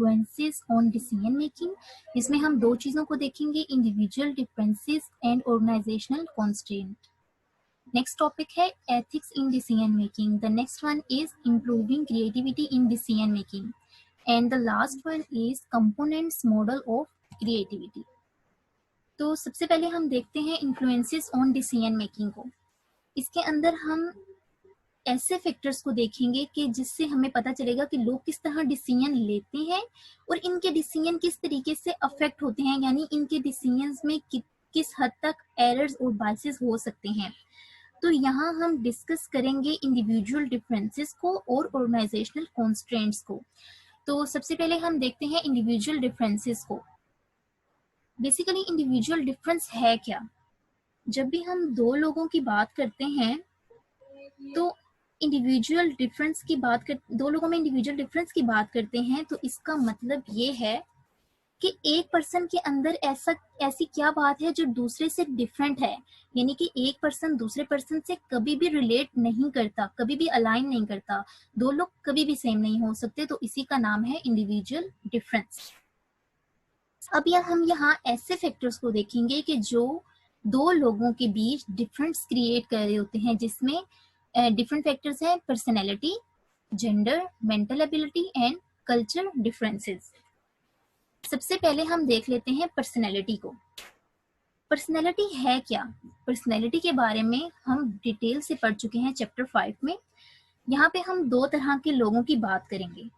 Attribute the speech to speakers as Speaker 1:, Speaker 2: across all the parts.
Speaker 1: Influences on decision making, इसमें हम दो चीज़ों को देखेंगे, individual differences and organisational constraint. Next topic है ethics in decision making, the next one is improving creativity in decision making, and the last one is components model of creativity. तो सबसे पहले हम देखते हैं इन्फ्लुएंसेस ऑन डिसीजन मेकिंग को। इसके अंदर हम ऐसे फैक्टर्स को देखेंगे कि जिससे हमें पता चलेगा कि लोग किस तरह डिसीजन लेते हैं और इनके डिसीजन किस तरीके से अफेक्ट होते हैं, यानी इनके डिसीजंस में किस हद तक एरर्स और बाइसेस हो सकते हैं। तो यहाँ हम डिस्कस करेंगे इंडिविजुअल डिफरेंसेस को और ऑर्गेनाइजेशनल कॉन्स्ट्रेंट्स को। तो सबसे पहले हम देखते हैं इंडिविजुअल डिफरेंसेस को। बेसिकली इंडिविजुअल डिफरेंस है क्या? जब भी हम दो लोगों की बात करते हैं तो इंडिविजुअल डिफरेंस की बात कर दो लोगों में इंडिविजुअल डिफरेंस की बात करते हैं तो इसका मतलब ये है कि एक पर्सन के अंदर ऐसी क्या बात है जो दूसरे से डिफरेंट है, यानी कि एक पर्सन दूसरे पर्सन से कभी भी रिलेट नहीं करता, कभी भी अलाइन नहीं करता, दो लोग कभी भी सेम नहीं हो सकते, तो इसी का नाम है इंडिविजुअल डिफरेंस। अब हम यहाँ ऐसे फैक्टर्स को देखेंगे कि जो दो लोगों के बीच डिफरेंस क्रिएट कर रहे होते हैं, जिसमें डिफरेंट फैक्टर्स हैं personality, gender, mental ability and culture differences. सबसे पहले हम देख लेते हैं पर्सनैलिटी को। पर्सनैलिटी है क्या? पर्सनैलिटी के बारे में हम डिटेल से पढ़ चुके हैं चैप्टर 5 में। यहाँ पे हम दो तरह के लोगों की बात करेंगे,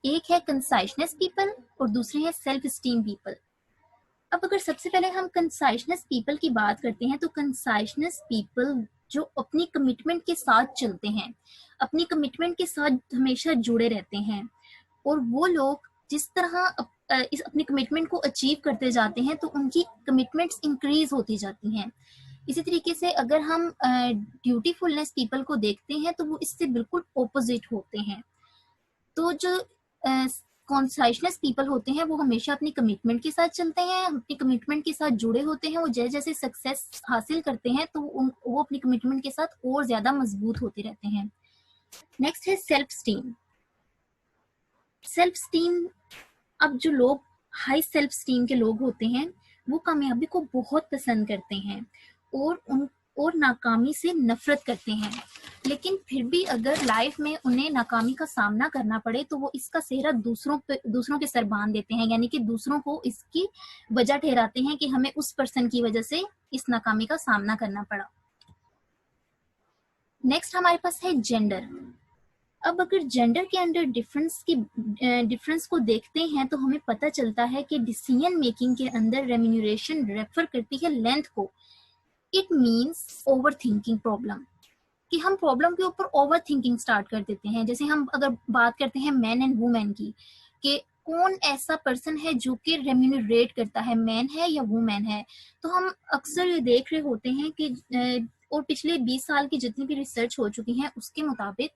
Speaker 1: एक है कंसाइशनेस पीपल और दूसरे है सेल्फ स्टीम पीपल। अब अगर सबसे पहले हम कंसाइशनेस पीपल की बात करते हैं तो कंसाइशनेस पीपल जो अपनी कमिटमेंट के साथ चलते हैं, अपनी कमिटमेंट के साथ हमेशा जुड़े रहते हैं, और वो लोग जिस तरह इस अपनी कमिटमेंट को अचीव करते जाते हैं तो उनकी कमिटमेंट्स इंक्रीज होती जाती हैं। इसी तरीके से अगर हम ड्यूटीफुलनेस पीपल को देखते हैं तो वो इससे बिल्कुल ऑपोजिट होते हैं। तो जो कॉन्साइशनेस पीपल होते हैं वो हमेशा अपनी कमिटमेंट के साथ चलते हैं, अपनी कमिटमेंट के साथ जुड़े होते हैं, वो जैसे जैसे सक्सेस हासिल करते हैं तो वो अपनी कमिटमेंट के साथ और ज्यादा मजबूत होते रहते हैं। नेक्स्ट है सेल्फ स्टीम। सेल्फ स्टीम, अब जो लोग हाई सेल्फ स्टीम के लोग होते हैं वो कामयाबी को बहुत पसंद करते हैं और नाकामी से नफरत करते हैं, लेकिन फिर भी अगर लाइफ में उन्हें नाकामी का सामना करना पड़े तो वो इसका सेहरा दूसरों के सर बांध देते हैं, यानी कि दूसरों को इसकी वजह ठहराते हैं कि हमें उस पर्सन की वजह से इस नाकामी का सामना करना पड़ा। नेक्स्ट हमारे पास है जेंडर। अब अगर जेंडर के अंडर डिफरेंस को देखते हैं तो हमें पता चलता है कि डिसीजन मेकिंग के अंदर रेम्यूनरेशन रेफर करती है लेंथ को। It means over thinking problem, कि हम प्रॉब्लम के ऊपर ओवर थिंकिंग स्टार्ट कर देते हैं। जैसे हम अगर बात करते हैं मैन एंड वुमेन की, कि कौन ऐसा पर्सन है जो कि रेम्यूनरेट करता है, मैन है या वुमेन है, तो हम अक्सर ये देख रहे होते हैं कि और पिछले 20 साल की जितनी भी रिसर्च हो चुकी है उसके मुताबिक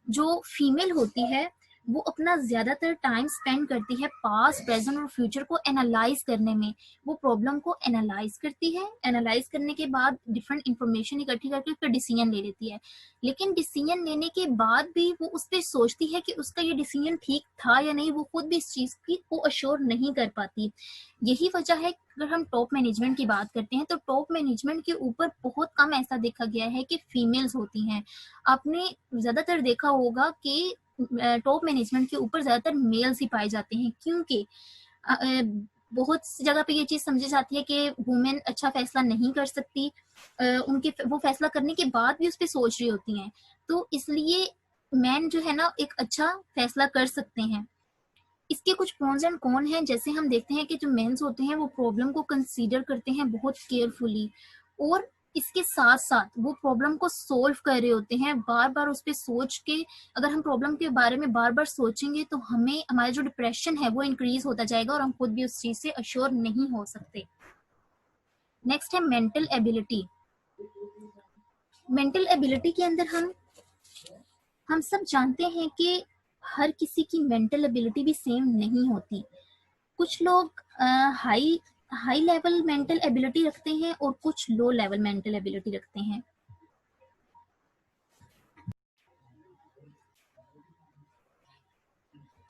Speaker 1: जो फीमेल होती है वो अपना ज्यादातर टाइम स्पेंड करती है पास्ट, प्रेजेंट और फ्यूचर को एनालाइज करने में। वो प्रॉब्लम को एनालाइज करती है, एनालाइज करने के बाद डिफरेंट इंफॉर्मेशन इकट्ठी करके फिर डिसीजन ले लेती है, लेकिन डिसीजन लेने के बाद भी वो उस पर सोचती है कि उसका ये डिसीजन ठीक था या नहीं, वो खुद भी इस चीज को अश्योर नहीं कर पाती। यही वजह है अगर हम टॉप मैनेजमेंट की बात करते हैं तो टॉप मैनेजमेंट के ऊपर बहुत कम ऐसा देखा गया है कि फीमेल्स होती हैं। आपने ज्यादातर देखा होगा कि टॉप मैनेजमेंट के ऊपर ज्यादातर मेल्स ही पाए जाते हैं, क्योंकि बहुत सी जगह पे ये चीज समझी जाती है कि वुमेन अच्छा फैसला नहीं कर सकती, उनके वो फैसला करने के बाद भी उस पर सोच रही होती हैं, तो इसलिए मैन जो है ना एक अच्छा फैसला कर सकते हैं। इसके कुछ प्रोन्स एंड कॉन हैं। जैसे हम देखते हैं कि जो मेंस होते हैं वो प्रॉब्लम को कंसीडर करते हैं बहुत केयरफुली, और इसके साथ साथ वो प्रॉब्लम को सोल्व कर रहे होते हैं बार बार उस पर सोच के। अगर हम प्रॉब्लम के बारे में बार बार सोचेंगे तो हमें हमारा जो डिप्रेशन है वो इंक्रीज होता जाएगा और हम खुद भी उस चीज से अश्योर नहीं हो सकते। नेक्स्ट है मेंटल एबिलिटी। मेंटल एबिलिटी के अंदर हम सब जानते हैं कि हर किसी की मेंटल एबिलिटी भी सेम नहीं होती। कुछ लोग हाई लेवल मेंटल एबिलिटी रखते हैं और कुछ लो लेवल मेंटल एबिलिटी रखते हैं।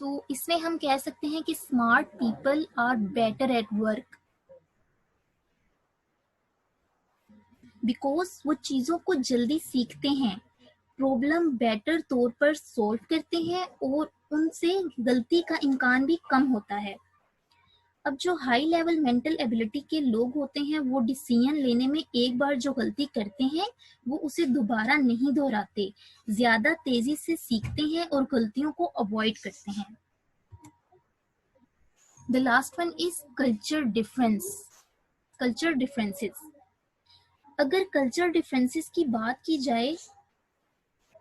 Speaker 1: तो इसमें हम कह सकते हैं कि smart people are better at work, because वो चीज़ों को जल्दी सीखते हैं, प्रॉब्लम बेटर तौर पर सॉल्व करते हैं और उनसे गलती का इम्कान भी कम होता है। अब जो हाई लेवल मेंटल एबिलिटी के लोग होते हैं वो डिसीजन लेने में एक बार जो गलती करते हैं वो उसे दोबारा नहीं दोहराते, ज्यादा तेजी से सीखते हैं और गलतियों को अवॉइड करते हैं। The last one is culture differences. अगर कल्चर डिफरेंसेस की बात की जाए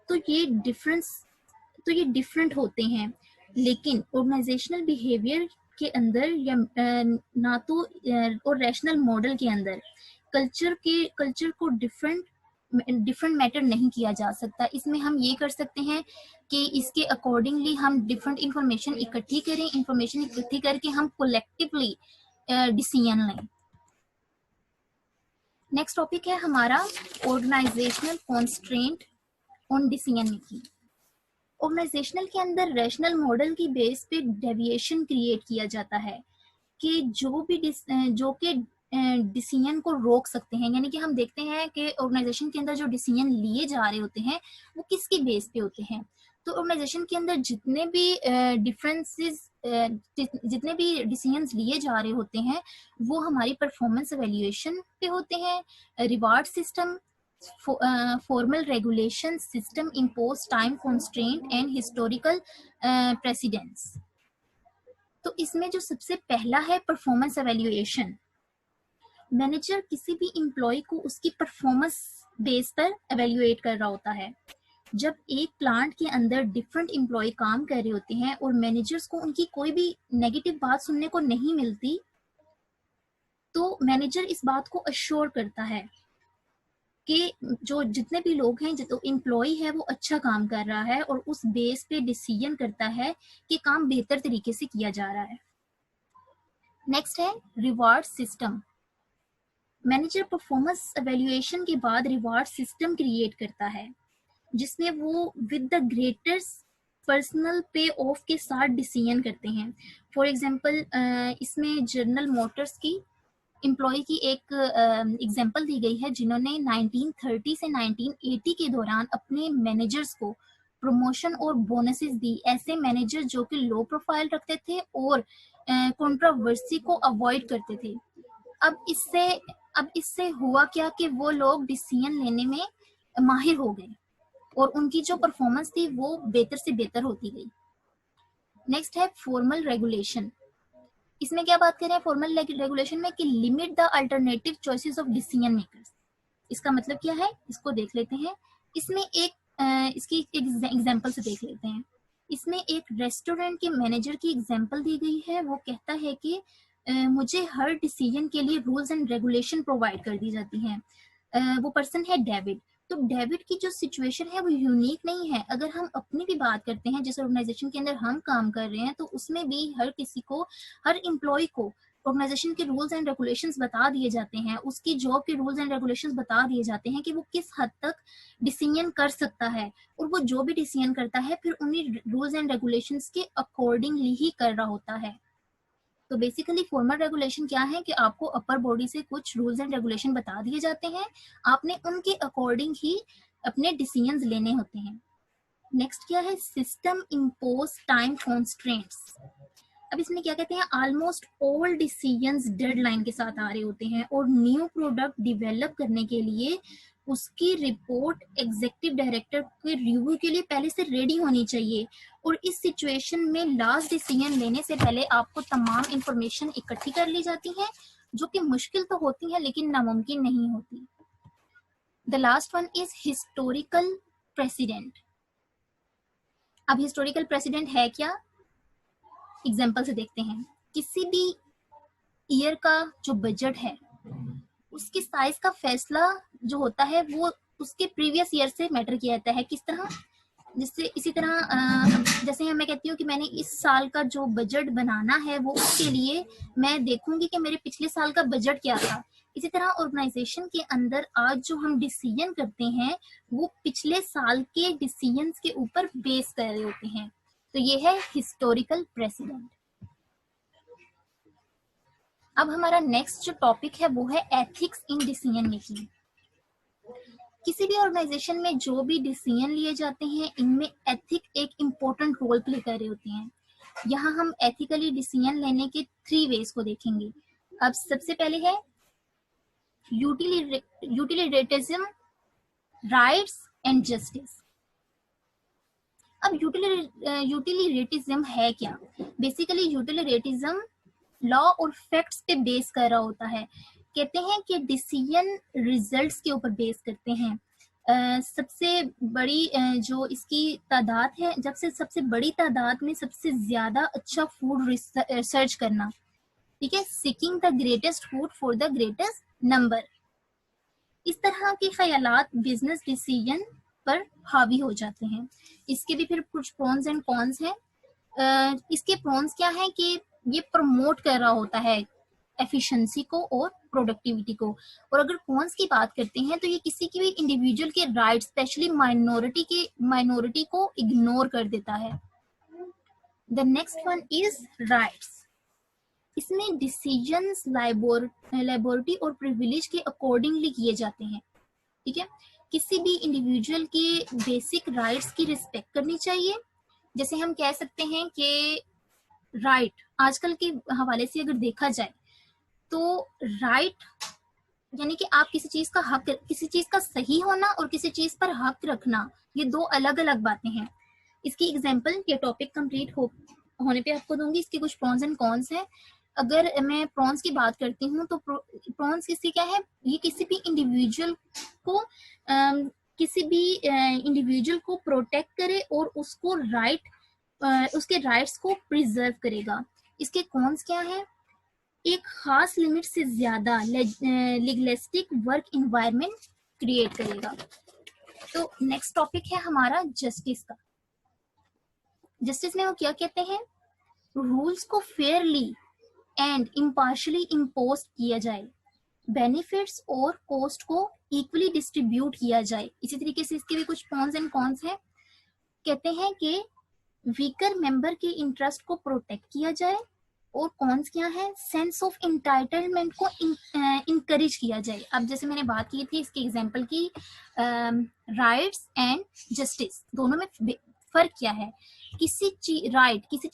Speaker 1: तो ये डिफरेंट होते हैं, लेकिन ऑर्गेनाइजेशनल बिहेवियर के अंदर या ना तो और रैशनल मॉडल के अंदर कल्चर को डिफरेंट मैटर नहीं किया जा सकता। इसमें हम ये कर सकते हैं कि इसके अकॉर्डिंगली हम डिफरेंट इंफॉर्मेशन इकट्ठी करें, इंफॉर्मेशन इकट्ठी करके हम कोलेक्टिवली डिसीजन लें। नेक्स्ट टॉपिक है हमारा organizational constraint on decision making. Organizational के अंदर रैशनल मॉडल की बेस पे डेविएशन क्रिएट किया जाता है कि जो कि डिसीजन को रोक सकते हैं, यानी कि हम देखते हैं कि ऑर्गेनाइजेशन के अंदर जो डिसीजन लिए जा रहे होते हैं वो किसकी बेस पे होते हैं। तो ऑर्गेनाइजेशन के अंदर जितने भी डिसीजंस लिए जा रहे होते हैं वो हमारी परफॉर्मेंस एवेल्युएशन पे होते हैं, reward system, formal regulation system impose time constraint and historical precedents। तो इसमें जो सबसे पहला है परफॉर्मेंस एवेल्युएशन। मैनेजर किसी भी एम्प्लॉय को उसकी परफॉर्मेंस बेस पर एवेल्युएट कर रहा होता है। जब एक प्लांट के अंदर डिफरेंट एम्प्लॉय काम कर रहे होते हैं और मैनेजर्स को उनकी कोई भी नेगेटिव बात सुनने को नहीं मिलती, तो मैनेजर इस बात को अश्योर करता है कि जो जितने भी लोग हैं, जो एम्प्लॉय है वो अच्छा काम कर रहा है और उस बेस पे डिसीजन करता है कि काम बेहतर तरीके से किया जा रहा है। नेक्स्ट है reward system. Manager performance evaluation के बाद रिवार्ड सिस्टम क्रिएट करता है जिसमें वो विद द ग्रेटेस्ट पर्सनल पे ऑफ के साथ डिसीजन करते हैं। फॉर एग्जांपल इसमें जनरल मोटर्स की एम्प्लॉय की एक एग्जांपल दी गई है जिन्होंने 1930 से 1980 के दौरान अपने मैनेजर्स को प्रमोशन और बोनसेस दी। ऐसे मैनेजर जो कि लो प्रोफाइल रखते थे और कंट्रोवर्सी को अवॉइड करते थे। अब इससे हुआ क्या कि वो लोग डिसीजन लेने में माहिर हो गए और उनकी जो परफॉर्मेंस थी वो बेहतर से बेहतर होती गई। नेक्स्ट है फॉर्मल रेगुलेशन। इसमें क्या बात कर रहे हैं फॉर्मल रेगुलेशन में कि limit the alternative choices of decision makers. इसका मतलब क्या है, इसको देख लेते हैं। इसमें इसकी एग्जांपल से देख लेते हैं। इसमें एक रेस्टोरेंट के मैनेजर की एग्जांपल दी गई है। वो कहता है कि मुझे हर डिसीजन के लिए रूल्स एंड रेगुलेशन प्रोवाइड कर दी जाती हैं। वो पर्सन है डेविड। तो डेविड की जो सिचुएशन है वो यूनिक नहीं है। अगर हम अपनी भी बात करते हैं, जिस ऑर्गेनाइजेशन के अंदर हम काम कर रहे हैं, तो उसमें भी हर एम्प्लॉय को ऑर्गेनाइजेशन के रूल्स एंड रेगुलेशंस बता दिए जाते हैं, उसकी जॉब के रूल्स एंड रेगुलेशंस बता दिए जाते हैं कि वो किस हद तक डिसीजन कर सकता है, और वो जो भी डिसीजन करता है फिर उन्हीं रूल्स एंड रेगुलेशंस के अकॉर्डिंगली ही कर रहा होता है। तो बेसिकली फॉर्मल रेगुलेशन क्या है कि आपको अपर बॉडी से कुछ रूल्स एंड रेगुलेशन बता दिए जाते हैं, आपने उनके अकॉर्डिंग ही अपने डिसीजंस लेने होते हैं। नेक्स्ट क्या है सिस्टम इम्पोज टाइम कॉन्स्ट्रेंट्स। अब इसमें क्या कहते हैं, ऑलमोस्ट ऑल डिसीजंस डेडलाइन के साथ आ रहे होते हैं और न्यू प्रोडक्ट डिवेलप करने के लिए उसकी रिपोर्ट एग्जीक्यूटिव डायरेक्टर के रिव्यू के लिए पहले से रेडी होनी चाहिए। और इस सिचुएशन में लास्ट डिसीजन लेने से पहले आपको तमाम इंफॉर्मेशन इकट्ठी कर ली जाती है, जो कि मुश्किल तो होती है लेकिन नामुमकिन नहीं होती। The last one is historical president. अब हिस्टोरिकल प्रेसिडेंट है क्या, एग्जाम्पल से देखते हैं। किसी भी ईयर का जो बजट है उसकी साइज का फैसला जो होता है वो उसके प्रीवियस ईयर से मैटर किया जाता है। किस तरह, इसी तरह जैसे मैं कहती हूँ कि मैंने इस साल का जो बजट बनाना है वो उसके लिए मैं देखूंगी कि मेरे पिछले साल का बजट क्या था। इसी तरह ऑर्गेनाइजेशन के अंदर आज जो हम डिसीजन करते हैं वो पिछले साल के डिसीजंस के ऊपर बेस कर रहे होते हैं। तो ये है हिस्टोरिकल प्रेसिडेंट। अब हमारा नेक्स्ट जो टॉपिक है वो है एथिक्स इन डिसीजन मेकिंग। किसी भी ऑर्गेनाइजेशन में जो भी डिसीजन लिए जाते हैं इनमें एथिक एक इम्पोर्टेंट रोल प्ले कर रहे होते हैं। यहाँ हम एथिकली डिसीजन लेने के 3 वेज को देखेंगे। अब सबसे पहले है यूटिलिटेरिज्म, राइट्स एंड जस्टिस। अब यूटिलिटेरिज्म है क्या? बेसिकली यूटिलिटेरिज्म लॉ और फैक्ट्स पे बेस कर रहा होता है। कहते हैं कि डिसीजन रिजल्ट्स के ऊपर बेस करते हैं। सबसे बड़ी जो इसकी तादाद है, जब से सबसे बड़ी तादाद में सबसे ज्यादा अच्छा फूड सर्च करना, ठीक है, seeking the greatest food for the greatest number. इस तरह के ख्यालात बिजनेस डिसीजन पर हावी हो जाते हैं। इसके भी फिर कुछ प्रॉन्स एंड कॉन्स हैं। इसके प्रॉन्स क्या है कि ये प्रमोट कर रहा होता है एफिशिएंसी को और प्रोडक्टिविटी को। और अगर कॉन्स की बात करते हैं तो ये किसी की भी इंडिविजुअल के राइट, स्पेशली माइनॉरिटी को इग्नोर कर देता है। The next one is rights. इसमें डिसीजंस लाइबोरिटी और प्रिविलेज के अकॉर्डिंगली किए जाते हैं, ठीक है। किसी भी इंडिविजुअल के बेसिक राइट्स की रिस्पेक्ट करनी चाहिए। जैसे हम कह सकते हैं कि राइट आजकल के हवाले से अगर देखा जाए तो राइट यानी कि आप किसी चीज का हक, किसी चीज का सही होना और किसी चीज पर हक रखना, ये दो अलग अलग बातें हैं। इसकी एग्जांपल ये टॉपिक कंप्लीट होने पे आपको दूंगी। इसके कुछ प्रॉन्स एंड कॉन्स हैं। अगर मैं प्रॉन्स की बात करती हूँ तो प्रॉन्स इससे क्या है, ये किसी भी इंडिविजुअल को प्रोटेक्ट करे और उसको उसके राइट्स को प्रिजर्व करेगा। इसके कॉन्स क्या है? एक खास लिमिट से ज्यादा लीगलिस्टिक वर्क एनवायरनमेंट क्रिएट करेगा। तो नेक्स्ट टॉपिक है हमारा जस्टिस का। जस्टिस में वो क्या कहते हैं? रूल्स को फेयरली एंड इम्पार्शली इम्पोज किया जाए, बेनिफिट्स और कॉस्ट को इक्वली डिस्ट्रीब्यूट किया जाए। इसी तरीके से इसके भी कुछ प्रॉन्स एंड कॉन्स हैं। कहते हैं कि वीकर मेंबर के इंटरेस्ट को प्रोटेक्ट किया जाए। और कॉन्स क्या है? सेंस ऑफ इंटाइटलमेंट को इंकरेज किया जाए। अब जैसे मैंने बात की थी इसके एग्जांपल की, राइट्स एंड जस्टिस दोनों में फर्क क्या है? किसी चीज